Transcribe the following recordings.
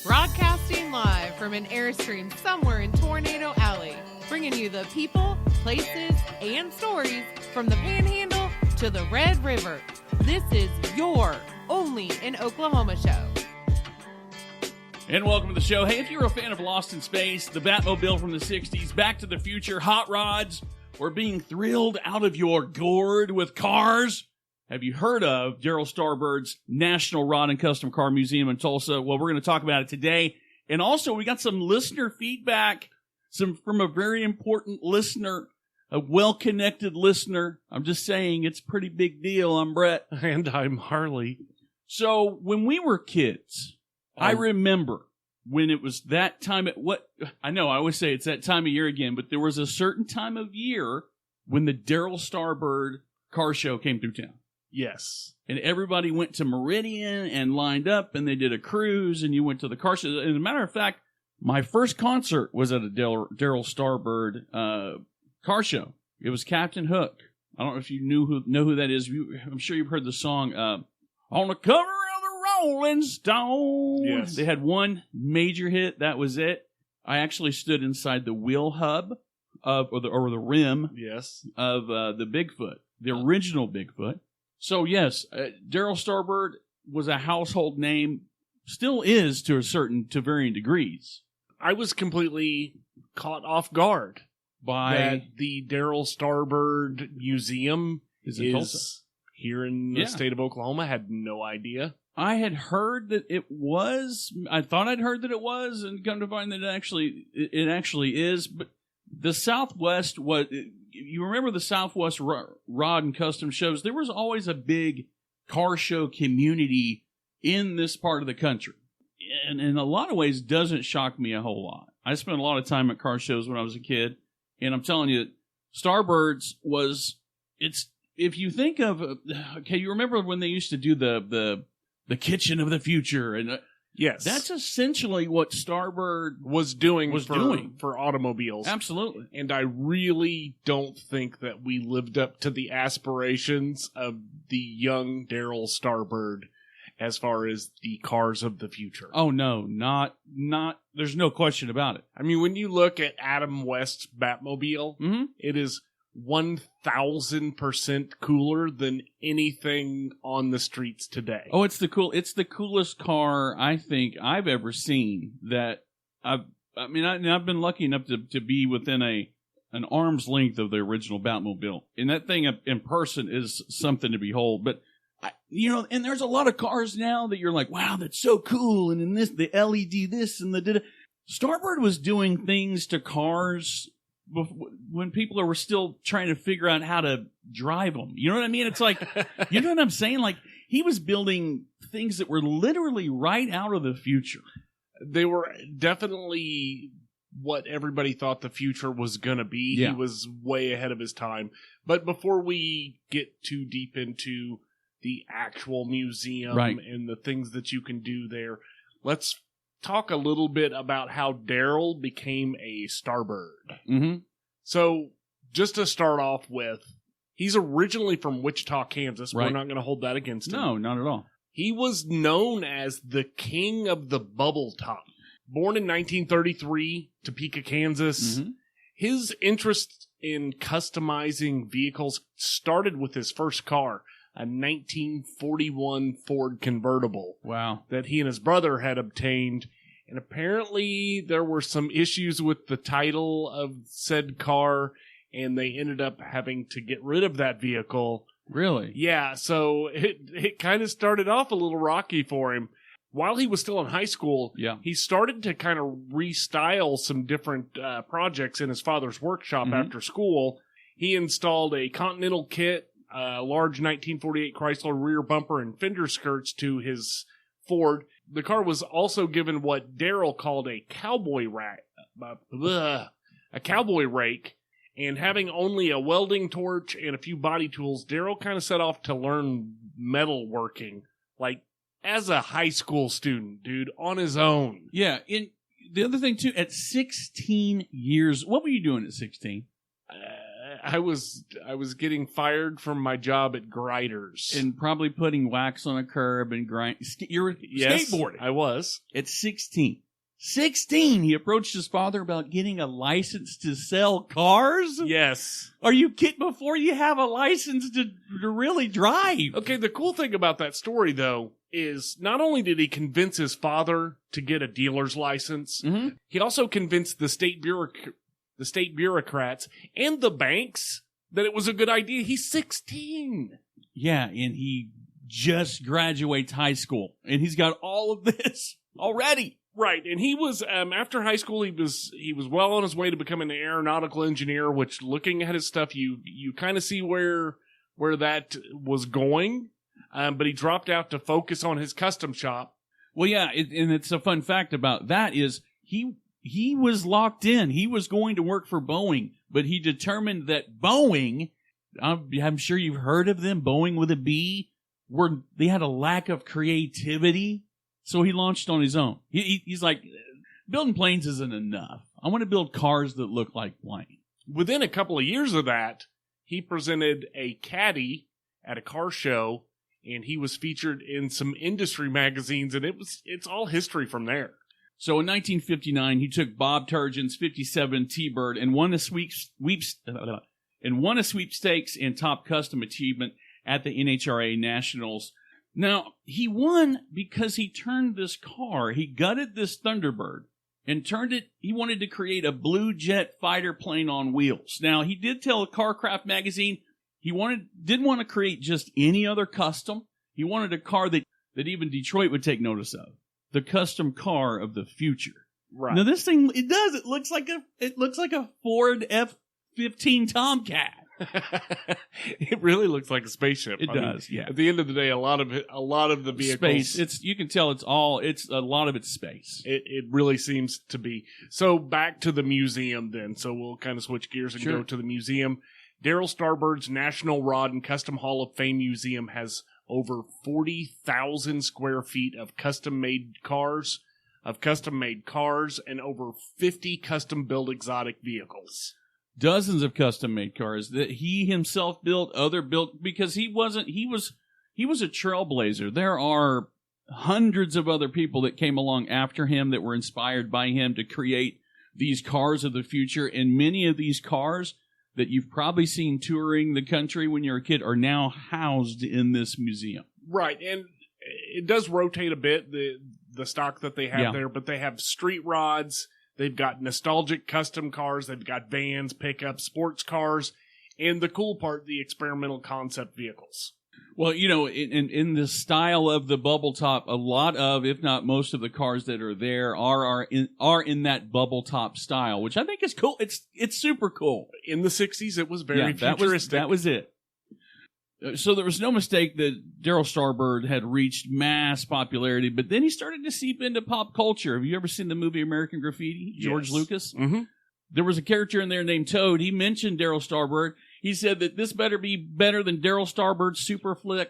Broadcasting live from an Airstream somewhere in Tornado Alley, bringing you the people, places, and stories from the Panhandle to the Red River. This is your Only in Oklahoma show. And welcome to the show. Hey, if you're a fan of Lost in Space, the Batmobile from the 60s, Back to the Future, Hot Rods, or being thrilled out of your gourd with cars, have you heard of Darryl Starbird's National Rod and Custom Car Museum in Tulsa? Well, we're going to talk about it today. And also, we got some listener feedback from a very important listener, a well-connected listener. I'm just saying, it's a pretty big deal. I'm Brett. And I'm Harley. So, when we were kids, I remember when it was that time I know I always say it's that time of year again, but there was a certain time of year when the Darryl Starbird car show came through town. Yes. And everybody went to Meridian and lined up, and they did a cruise, and you went to the car show. As a matter of fact, my first concert was at a Darryl Starbird car show. It was Captain Hook. I don't know if you know who that is. I'm sure you've heard the song On the Cover of the Rolling Stone. Yes. They had one major hit. That was it. I actually stood inside the wheel hub or the rim Yes. of the Bigfoot, the original Bigfoot. So yes, Darryl Starbird was a household name, still is to varying degrees. I was completely caught off guard By that the Darryl Starbird Museum is in Tulsa. Here in the state of Oklahoma. Had no idea. I had heard that it was. I thought I'd heard that it was, and come to find that it actually is. But the Southwest was. You remember the Southwest Rod and Custom shows? There was always a big car show community in this part of the country. And in a lot of ways, doesn't shock me a whole lot. I spent a lot of time at car shows when I was a kid. And I'm telling you, Starbird's if you think of, okay, you remember when they used to do the kitchen of the future? And Yes. that's essentially what Starbird was doing doing. for automobiles. Absolutely. And I really don't think that we lived up to the aspirations of the young Darryl Starbird as far as the cars of the future. Oh, no, not, there's no question about it. I mean, when you look at Adam West's Batmobile, it is 1,000% cooler than anything on the streets today. Oh, it's the coolest car I think I've ever seen. That I've been lucky enough to be within an arm's length of the original Batmobile, and that thing in person is something to behold. But and there's a lot of cars now that you're like, wow, that's so cool. And in the LED this and the Starbird was doing things to cars when people were still trying to figure out how to drive them. You know what I mean? It's like, you know what I'm saying? Like, he was building things that were literally right out of the future. They were definitely what everybody thought the future was going to be. Yeah. He was way ahead of his time. But before we get too deep into the actual museum and the things that you can do there, let's talk a little bit about how Darryl became a Starbird. Mm-hmm. So, just to start off with, he's originally from Wichita, Kansas. Right. We're not going to hold that against him. No, not at all. He was known as the king of the bubble top. Born in 1933, Topeka, Kansas. Mm-hmm. His interest in customizing vehicles started with his first car, a 1941 Ford convertible. Wow. That he and his brother had obtained. And apparently there were some issues with the title of said car, and they ended up having to get rid of that vehicle. Really? Yeah, so it kind of started off a little rocky for him. While he was still in high school, he started to kind of restyle some different projects in his father's workshop after school. He installed a Continental kit, a large 1948 Chrysler rear bumper and fender skirts to his Ford. The car was also given what Darryl called a cowboy rake, and having only a welding torch and a few body tools, Darryl kind of set off to learn metalworking, like as a high school student, dude, on his own. Yeah, and the other thing too, at 16 years, what were you doing at 16? I was getting fired from my job at Grinders. And probably putting wax on a curb and you're skateboarding. I was. At 16. 16, he approached his father about getting a license to sell cars? Yes. Are you kidding? Before you have a license to really drive? Okay, the cool thing about that story, though, is not only did he convince his father to get a dealer's license, he also convinced the state bureaucrats and the banks that it was a good idea. He's 16. Yeah, and he just graduates high school, and he's got all of this already. Right, and he was after high school. He was well on his way to becoming an aeronautical engineer. Which, looking at his stuff, you kind of see where that was going. But he dropped out to focus on his custom shop. Well, yeah, and it's a fun fact about that is he was locked in. He was going to work for Boeing, but he determined that Boeing, I'm sure you've heard of them, Boeing with a B, they had a lack of creativity. So he launched on his own. He's like, building planes isn't enough. I want to build cars that look like planes. Within a couple of years of that, he presented a caddy at a car show, and he was featured in some industry magazines, and it's all history from there. So in 1959, he took Bob Turgeon's 57 T-Bird and won a sweepstakes and top custom achievement at the NHRA Nationals. Now, he won because he turned this car, he gutted this Thunderbird and turned it, he wanted to create a blue jet fighter plane on wheels. Now, he did tell Carcraft magazine he didn't want to create just any other custom. He wanted a car that even Detroit would take notice of. The custom car of the future. Right. Now, this thing, it looks like a Ford F-15 Tomcat. It really looks like a spaceship. It does. Yeah. At the end of the day, a lot of the vehicles, space. You can tell it's a lot of it's space. It really seems to be. So back to the museum then. So we'll kind of switch gears and go to the museum. Darryl Starbird's National Rod and Custom Hall of Fame Museum has over 40,000 square feet of custom-made cars, and over 50 custom-built exotic vehicles. Dozens of custom-made cars that he himself built, because he was a trailblazer. There are hundreds of other people that came along after him that were inspired by him to create these cars of the future, and many of these cars that you've probably seen touring the country when you're a kid are now housed in this museum. Right, and it does rotate a bit, the stock that they have there, but they have street rods. They've got nostalgic custom cars. They've got vans, pickups, sports cars, and the cool part, the experimental concept vehicles. Well, in the style of the bubble top, a lot of, if not most of the cars that are there are in that bubble top style, which I think is cool. It's super cool. In the 60s, it was very futuristic. That was it. So there was no mistake that Darryl Starbird had reached mass popularity, but then he started to seep into pop culture. Have you ever seen the movie American Graffiti? George Lucas? Mm-hmm. There was a character in there named Toad. He mentioned Darryl Starbird. He said that this better be better than Darryl Starbird's Superfleck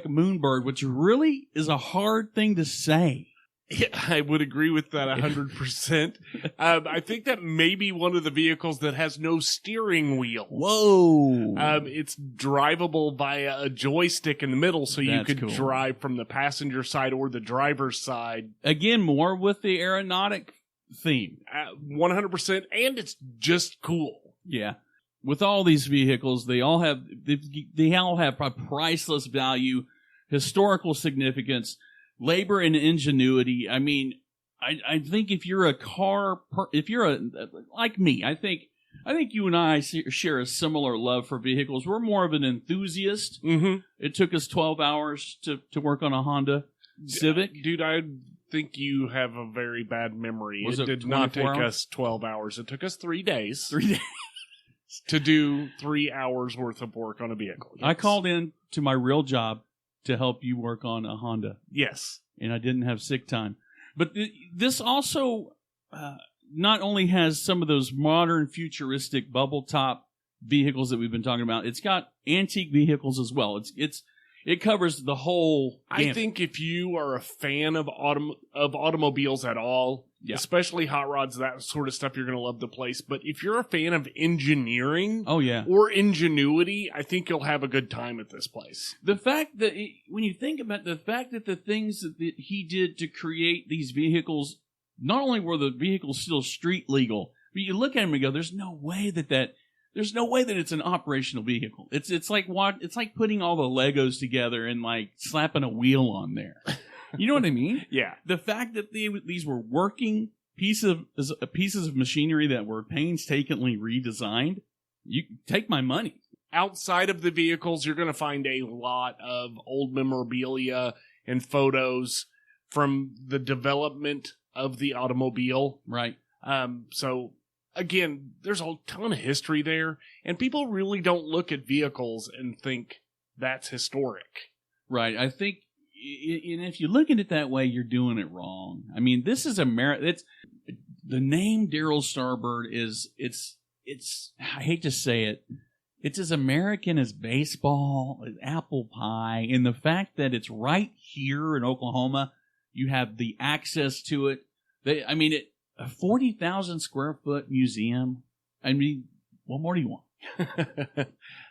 Moonbird, which really is a hard thing to say. Yeah, I would agree with that 100%. I think that may be one of the vehicles that has no steering wheel. Whoa. It's drivable via a joystick in the middle, so you could drive from the passenger side or the driver's side. Again, more with the aeronautic theme. 100%, and it's just cool. Yeah. With all these vehicles, they all have a priceless value, historical significance, labor and ingenuity. I mean, I think if you're like me, I think you and I share a similar love for vehicles. We're more of an enthusiast. Mm-hmm. It took us 12 hours to work on a Honda Civic. Dude, I think you have a very bad memory. It did not take us 12 hours. It took us 3 days. 3 days. To do 3 hours worth of work on a vehicle. Yes. I called in to my real job to help you work on a Honda. Yes. And I didn't have sick time. But this also not only has some of those modern futuristic bubble top vehicles that we've been talking about, it's got antique vehicles as well. It's It covers the whole gamut. I think if you are a fan of automobiles at all, especially hot rods, that sort of stuff, you're going to love the place. But if you're a fan of engineering or ingenuity, I think you'll have a good time at this place. The fact that, when you think about the fact that the things that he did to create these vehicles, not only were the vehicles still street legal, but you look at them and go, there's no way that it's an operational vehicle. It's like putting all the Legos together and like slapping a wheel on there. You know what I mean? Yeah. The fact that these were working pieces of machinery that were painstakingly redesigned, you take my money. Outside of the vehicles, you're going to find a lot of old memorabilia and photos from the development of the automobile. Right. So, again, there's a ton of history there, and people really don't look at vehicles and think that's historic. Right. I think, and if you look at it that way, you're doing it wrong. I mean, this is it's the name Darryl Starbird it's I hate to say it, it's as American as baseball, as apple pie, and the fact that it's right here in Oklahoma, you have the access to it. A 40,000 square foot museum. I mean, what more do you want?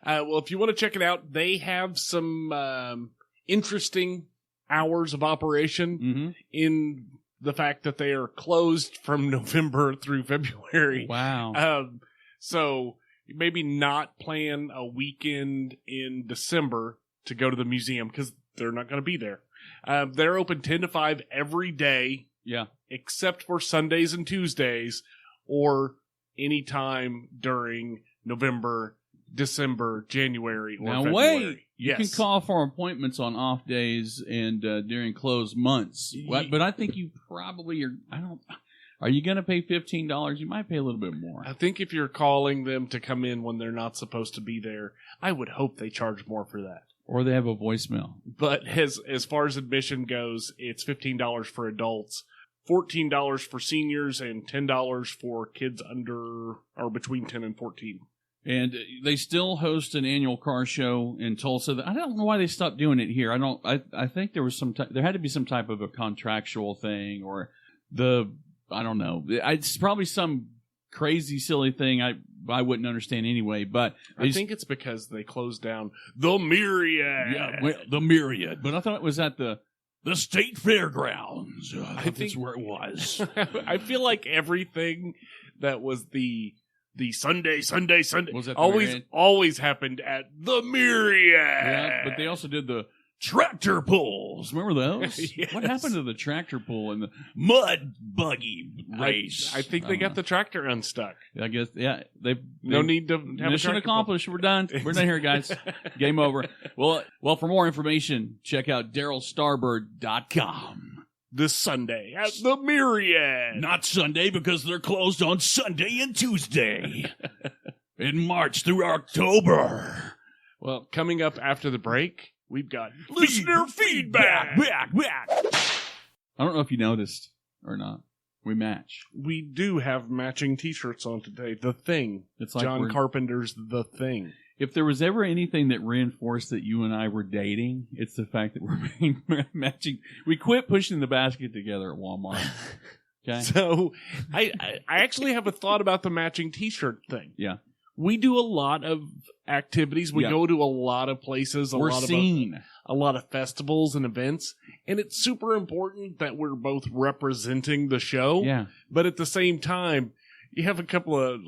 Well, if you want to check it out, they have some interesting hours of operation in the fact that they are closed from November through February. Wow. So maybe not plan a weekend in December to go to the museum because they're not going to be there. They're open 10 to 5 every day. Yeah. Except for Sundays and Tuesdays or any time during November, December, January, or February. Wait! You can call for appointments on off days and during closed months. But I think you probably are you going to pay $15? You might pay a little bit more. I think if you're calling them to come in when they're not supposed to be there, I would hope they charge more for that. Or they have a voicemail. But as far as admission goes, it's $15 for adults, $14 for seniors, and $10 for kids under or between 10 and 14. And they still host an annual car show in Tulsa. I don't know why they stopped doing it here. I think there was there had to be some type of a contractual thing, or I don't know. It's probably some crazy silly thing I wouldn't understand anyway. But I think it's because they closed down the Myriad. Yeah, the Myriad. But I thought it was at the state fairgrounds. I think that's where it was. I feel like everything that was the Sunday was that always happened at the Myriad. Yeah, but they also did the tractor pulls. Remember those? Yes. What happened to the tractor pull and the mud buggy race? I think they got the tractor unstuck. I guess, yeah. No need to have mission accomplished. Pull. We're done. We're done here, guys. Game over. Well, for more information, check out DarrylStarbird.com. This Sunday at the Myriad. Not Sunday because they're closed on Sunday and Tuesday. In March through October. Well, coming up after the break, we've got listener feedback. Back. I don't know if you noticed or not. We match. We do have matching T-shirts on today. The Thing. It's like John Carpenter's The Thing. If there was ever anything that reinforced that you and I were dating, it's the fact that we're matching. We quit pushing the basket together at Walmart. Okay. So I actually have a thought about the matching T-shirt thing. Yeah. We do a lot of activities. We go to a lot of places. We're seen. A lot of festivals and events. And it's super important that we're both representing the show. Yeah. But at the same time, you have a couple of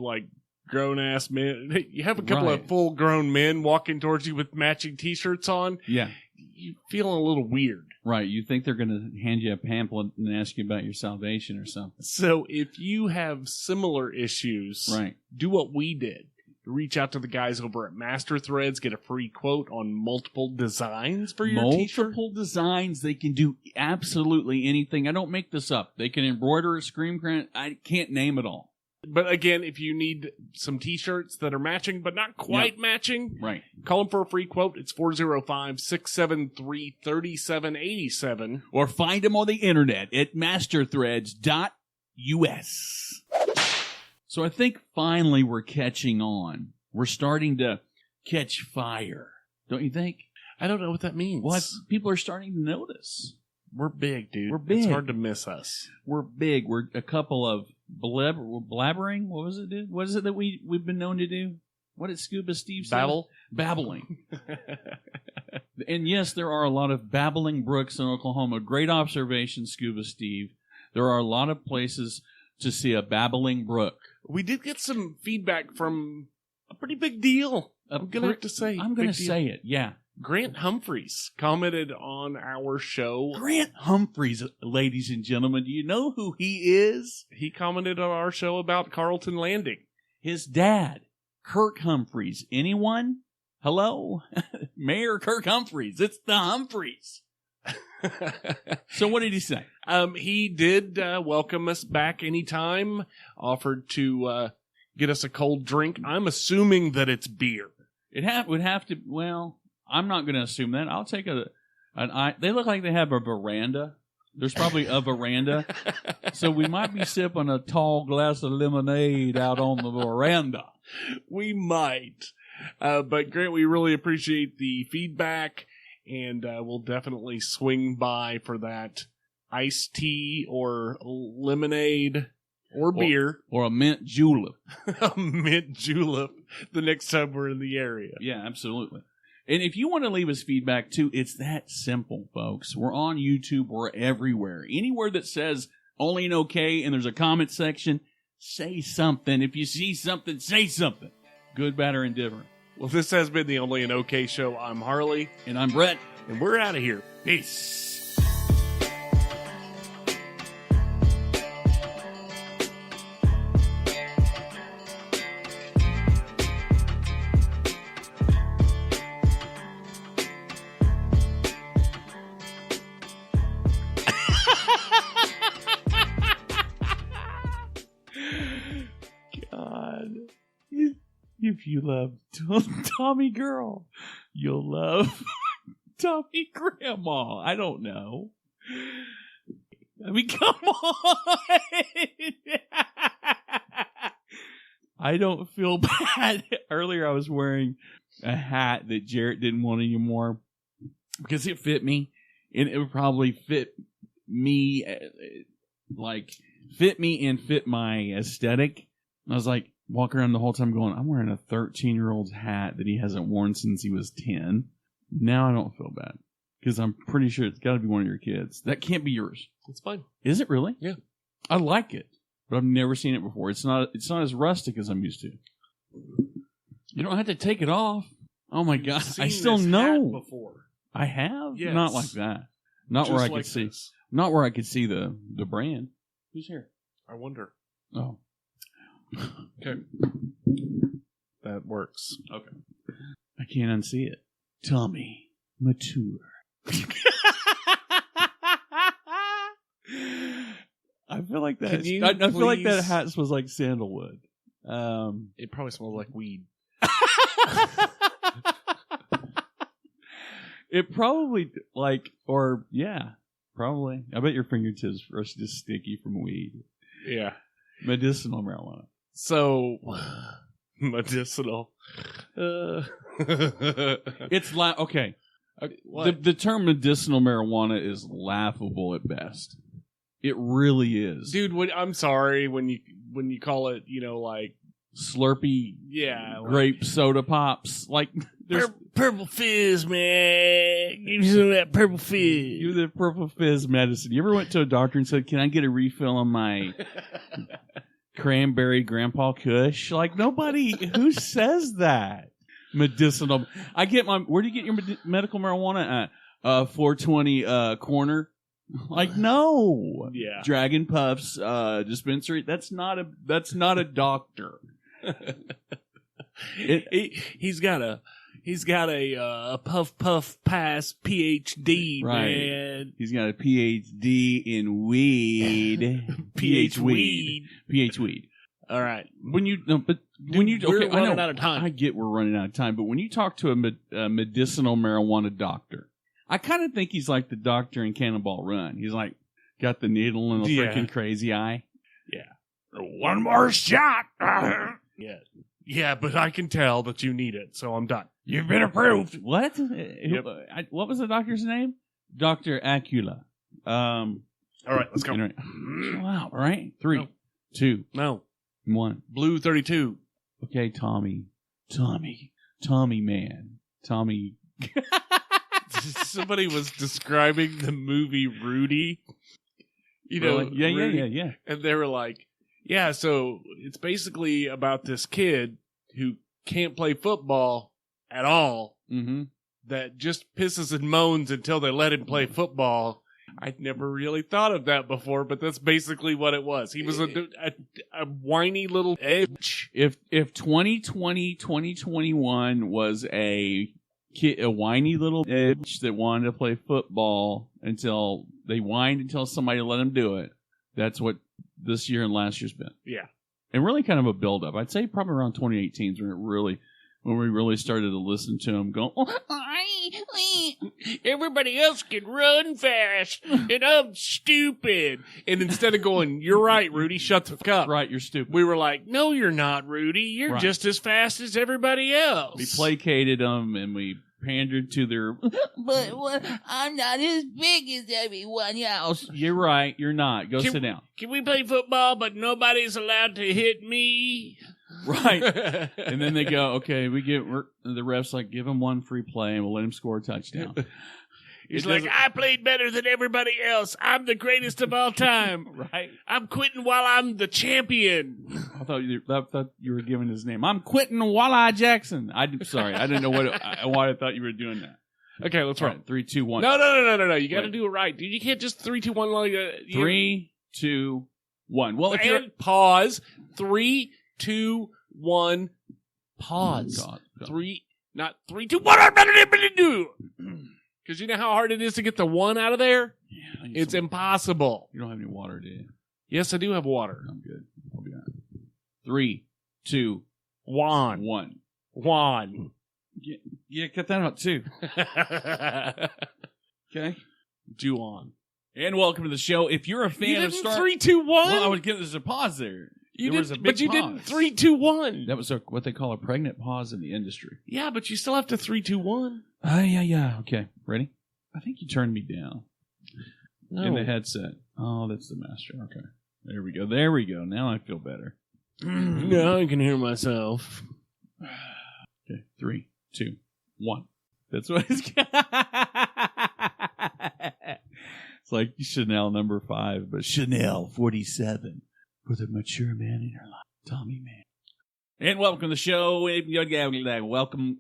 grown-ass men. You have a couple of full-grown men walking towards you with matching T-shirts on. Yeah. You feel a little weird. Right. You think they're going to hand you a pamphlet and ask you about your salvation or something. So if you have similar issues, do what we did. Reach out to the guys over at Master Threads, get a free quote on multiple designs for your T-shirt. Multiple designs. They can do absolutely anything. I don't make this up. They can embroider a screen print. I can't name it all. But again, if you need some T-shirts that are matching, but not quite matching, call them for a free quote. It's 405-673-3787. Or find them on the internet at masterthreads.us. So I think finally we're catching on. We're starting to catch fire. Don't you think? I don't know what that means. Well, people are starting to notice. We're big, dude. We're big. It's hard to miss us. We're big. We're a couple of blabbering. What was it, dude? What is it that we've been known to do? What did Scuba Steve say? Babbling. And yes, there are a lot of babbling brooks in Oklahoma. Great observation, Scuba Steve. There are a lot of places to see a babbling brook. We did get some feedback from a pretty big deal. I'm going to have to say. I'm going to say it, yeah. Grant Humphreys commented on our show. Grant Humphreys, ladies and gentlemen, do you know who he is? He commented on our show about Carlton Landing. His dad, Kirk Humphreys. Anyone? Hello? Mayor Kirk Humphreys. It's the Humphreys. So what did he say? He did welcome us back anytime, offered to get us a cold drink. I'm assuming that it's beer. It would have to, well, I'm not going to assume that. I'll take they look like they have a veranda. There's probably a veranda. So we might be sipping a tall glass of lemonade out on the veranda. We might. But Grant, we really appreciate the feedback, and we'll definitely swing by for that iced tea or lemonade or beer. Or a mint julep. A mint julep the next time we're in the area. Yeah, absolutely. And if you want to leave us feedback, too, it's that simple, folks. We're on YouTube. We're everywhere. Anywhere that says Only in OK and there's a comment section, say something. If you see something, say something. Good, bad, or indifferent. Well, this has been the Only in OK Show. I'm Harley. And I'm Brett. And we're out of here. Peace. If you love Tommy Girl, you'll love Tommy Grandma. I don't know. I mean, come on. I don't feel bad. Earlier I was wearing a hat that Jarrett didn't want anymore because it fit me. And it would probably fit me, fit me and fit my aesthetic. I was like, walking around the whole time going, I'm wearing a 13-year-old's hat that he hasn't worn since he was 10. Now I don't feel bad because I'm pretty sure it's got to be one of your kids. That can't be yours. It's fine. Is it really? Yeah. I like it, but I've never seen it before. It's not as rustic as I'm used to. You don't have to take it off. Oh my God. I still know. Before. I have? Yes. Not like that. Not just where I like could see. This. Not where I could see the brand. Who's here? I wonder. Oh. Okay. That works. Okay. I can't unsee it. Tommy Mature. I feel like that. I feel like that hat smells like sandalwood. It probably smells like weed. It probably probably. I bet your fingertips are just sticky from weed. Yeah. Medicinal marijuana. So, medicinal. It's okay. The term medicinal marijuana is laughable at best. It really is, dude. I'm sorry when you call it, like Slurpee, grape soda pops, like purple fizz, man. Give me some of that purple fizz. Give me the purple fizz medicine. You ever went to a doctor and said, "Can I get a refill on my cranberry Grandpa Kush?" Like nobody who says that. Medicinal. I get where do you get your medical marijuana at? 420 corner. Like no. Yeah. Dragon Puffs dispensary. That's not a doctor. He's got a puff pass PhD, right. Man. He's got a PhD in weed. PH weed. All right. We're running out of time. I get we're running out of time, but when you talk to a medicinal marijuana doctor, I kind of think he's like the doctor in Cannonball Run. He's like got the needle and the freaking crazy eye. Yeah. One more shot. Yeah. Yeah, but I can tell that you need it, so I'm done. You've been approved. What? Yep. What was the doctor's name? Dr. Acula. All right, let's go. Chill out, all right? 3, 2, 1. Blue 32. Okay, Tommy man. Tommy. Somebody was describing the movie Rudy. You know, really? Yeah. And they were like, yeah, so it's basically about this kid who can't play football at all. Mm-hmm. That just pisses and moans until they let him play football. I'd never really thought of that before, but that's basically what it was. He was a whiny little edge. If 2020, 2021 was a whiny little edge that wanted to play football until they whined until somebody let him do it, that's what this year and last year's been. Yeah. And really kind of a build-up. I'd say probably around 2018 is when we really started to listen to him go, everybody else can run fast, and I'm stupid. And instead of going, you're right, Rudy, shut the fuck up. Right, you're stupid. We were like, no, you're not, Rudy. You're just as fast as everybody else. We placated them, and we pandered to their... But I'm not as big as everyone else. You're right, you're not. Go sit down. Can we play football, but nobody's allowed to hit me? Right. And then they go, okay, the ref's like, give him one free play and we'll let him score a touchdown. He's like, I played better than everybody else. I'm the greatest of all time. Right. I'm quitting while I'm the champion. I thought you were giving his name. I'm quitting Walleye Jackson. Sorry, I didn't know why I thought you were doing that. Okay, let's roll. 3, 2, 1. No. You got to do it right, dude. You can't just 3, 2, 1. Like 3, 2, 1. Well, if and pause. 3, 2, 1. Pause. God. 3, not 3, 2, 1. I'm better than do. Because you know how hard it is to get the 1 out of there? Yeah, it's impossible. You don't have any water, do you? Yes, I do have water. I'm good. I'll be all right. 3, 2, 1. 1. Yeah, cut that out too. Okay. Juwan. And welcome to the show. If you're a fan of Star... 3, 2, 1? Well, I would give this a pause there. But you didn't 3, 2, 1. That was what they call a pregnant pause in the industry. Yeah, but you still have to 3, 2, 1. Yeah. Okay, ready? I think you turned me down. No. In the headset. Oh, that's the master. Okay. There we go. Now I feel better. Now I can hear myself. Okay, 3, 2, 1. That's what it's... It's like Chanel number 5, but Chanel 47 for the mature man in her life, Tommy man. And welcome to the show. Welcome.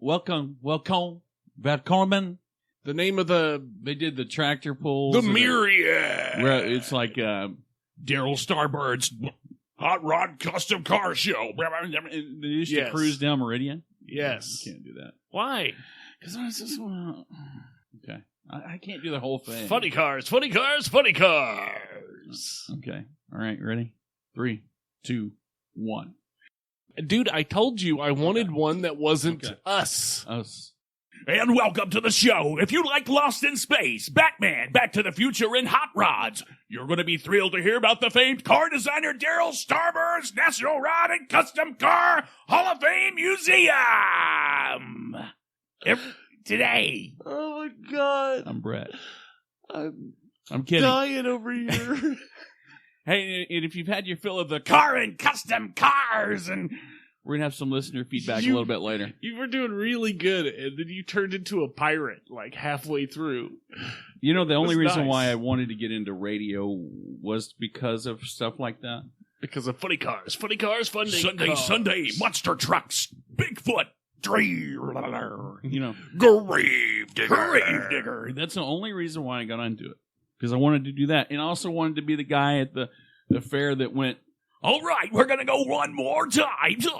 The name of they did the tractor pulls. The Myriad. Where it's like Darryl Starbird's Hot Rod Custom Car Show. They used to cruise down Meridian. Yes. You can't do that. Why? Because I just want to... Okay. I can't do the whole thing. Funny cars. Okay. All right. Ready? 3, 2, 1. Dude, I told you I wanted one that wasn't us. And welcome to the show. If you like Lost in Space, Batman, Back to the Future, and Hot Rods, you're going to be thrilled to hear about the famed car designer Darryl Starbird's National Rod and Custom Car Hall of Fame Museum. Today. Oh, my God. I'm Brett. I'm kidding. Dying over here. Hey, and if you've had your fill of the car and custom cars, and we're going to have some listener feedback a little bit later. You were doing really good, and then you turned into a pirate, like, halfway through. You know, the only reason why I wanted to get into radio was because of stuff like that. Because of funny cars, funding Sunday, monster trucks, Bigfoot, you know, Grave digger. That's the only reason why I got into it. Because I wanted to do that. And I also wanted to be the guy at the fair that went, all right, we're going to go one more time. You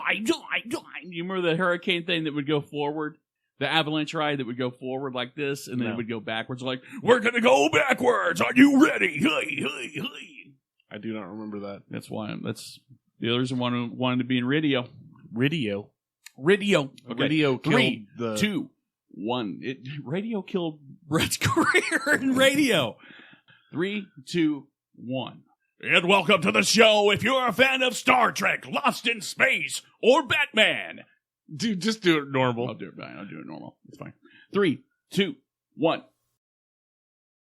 remember the hurricane thing that would go forward? The avalanche ride that would go forward like this, and then it would go backwards like, we're going to go backwards. Are you ready? Hey. I do not remember that. That's the others wanted to be in radio. Radio. Okay. Radio killed 3, 2, 1. Radio killed Brett's career in radio. 3, 2, 1. And welcome to the show. If you're a fan of Star Trek, Lost in Space, or Batman, Dude, just do it normal. I'll do it normal. It's fine. 3, 2, 1.